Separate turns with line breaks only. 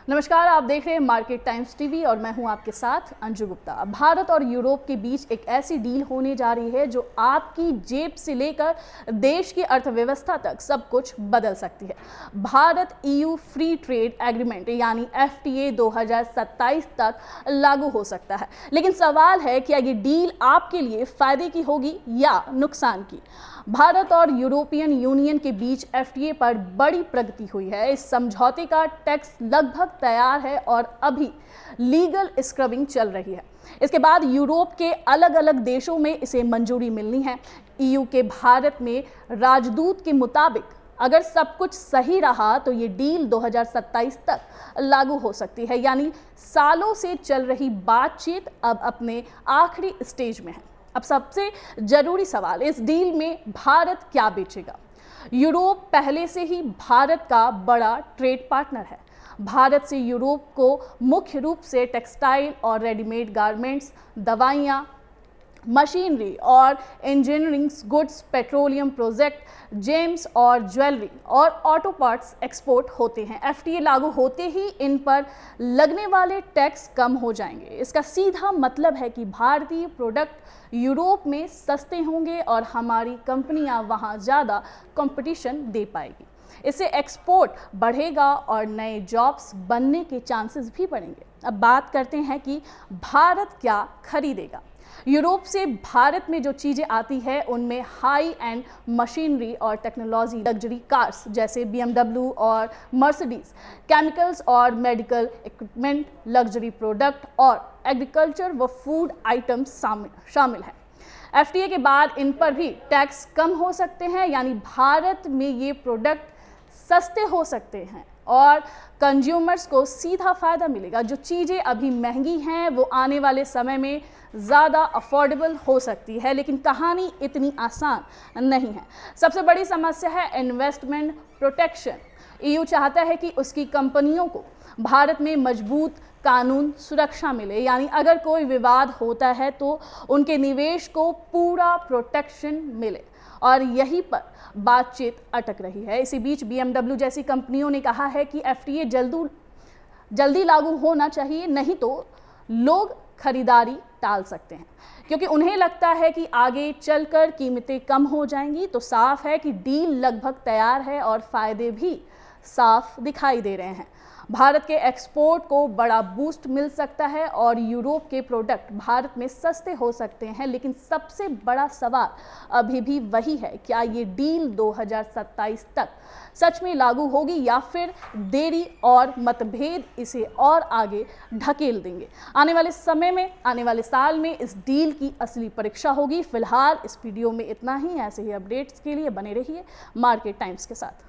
नमस्कार, आप देख रहे हैं मार्केट टाइम्स टीवी और मैं हूं आपके साथ अंजू गुप्ता। भारत और यूरोप के बीच एक ऐसी डील होने जा रही है जो आपकी जेब से लेकर देश की अर्थव्यवस्था तक सब कुछ बदल सकती है। Bharat EU free trade agreement यानी FTA 2027 तक लागू हो सकता है, लेकिन सवाल है क्या ये डील आपके लिए फायदे की होगी या नुकसान की। भारत और यूरोपियन यूनियन के बीच FTA पर बड़ी प्रगति हुई है। इस समझौते का टेक्स्ट लगभग तैयार है और अभी लीगल स्क्रबिंग चल रही है। इसके बाद यूरोप के अलग अलग देशों में इसे मंजूरी मिलनी है। EU के भारत में राजदूत के मुताबिक अगर सब कुछ सही रहा तो ये डील 2027 तक लागू हो सकती है, यानी सालों से चल रही बातचीत अब अपने आखिरी स्टेज में है। अब सबसे जरूरी सवाल, इस डील में भारत क्या बेचेगा। यूरोप पहले से ही भारत का बड़ा ट्रेड पार्टनर है। भारत से यूरोप को मुख्य रूप से टेक्सटाइल और रेडीमेड गारमेंट्स, दवाइयाँ, मशीनरी और engineering goods, petroleum project, James और ज्वेलरी और ऑटो पार्ट्स एक्सपोर्ट होते हैं। FTA लागू होते ही इन पर लगने वाले टैक्स कम हो जाएंगे। इसका सीधा मतलब है कि भारतीय प्रोडक्ट यूरोप में सस्ते होंगे और हमारी कंपनियां वहां ज़्यादा कंपटीशन दे पाएगी। इससे एक्सपोर्ट बढ़ेगा और नए जॉब्स बनने के चांसेस भी बढ़ेंगे। अब बात करते हैं कि भारत क्या खरीदेगा। यूरोप से भारत में जो चीज़ें आती है उनमें हाई एंड मशीनरी और टेक्नोलॉजी, लग्जरी कार्स जैसे BMW और मर्सिडीज, केमिकल्स और मेडिकल इक्विपमेंट, लग्जरी प्रोडक्ट और एग्रीकल्चर व फूड आइटम्स शामिल हैं। FTA के बाद इन पर भी टैक्स कम हो सकते हैं, यानी भारत में ये प्रोडक्ट सस्ते हो सकते हैं और कंज्यूमर्स को सीधा फ़ायदा मिलेगा। जो चीज़ें अभी महंगी हैं वो आने वाले समय में ज़्यादा अफोर्डेबल हो सकती है, लेकिन कहानी इतनी आसान नहीं है। सबसे बड़ी समस्या है इन्वेस्टमेंट प्रोटेक्शन। EU चाहता है कि उसकी कंपनियों को भारत में मजबूत कानून सुरक्षा मिले, यानी अगर कोई विवाद होता है तो उनके निवेश को पूरा प्रोटेक्शन मिले, और यहीं पर बातचीत अटक रही है। इसी बीच BMW जैसी कंपनियों ने कहा है कि FTA जल्दी लागू होना चाहिए, नहीं तो लोग खरीदारी टाल सकते हैं, क्योंकि उन्हें लगता है कि आगे चलकर कीमतें कम हो जाएंगी। तो साफ है कि डील लगभग तैयार है और फायदे भी साफ दिखाई दे रहे हैं। भारत के एक्सपोर्ट को बड़ा बूस्ट मिल सकता है और यूरोप के प्रोडक्ट भारत में सस्ते हो सकते हैं, लेकिन सबसे बड़ा सवाल अभी भी वही है, क्या ये डील 2027 तक सच में लागू होगी या फिर देरी और मतभेद इसे और आगे ढकेल देंगे। आने वाले समय में, आने वाले साल में इस डील की असली परीक्षा होगी। फिलहाल इस वीडियो में इतना ही। ऐसे ही अपडेट्स के लिए बने रहिए मार्केट टाइम्स के साथ।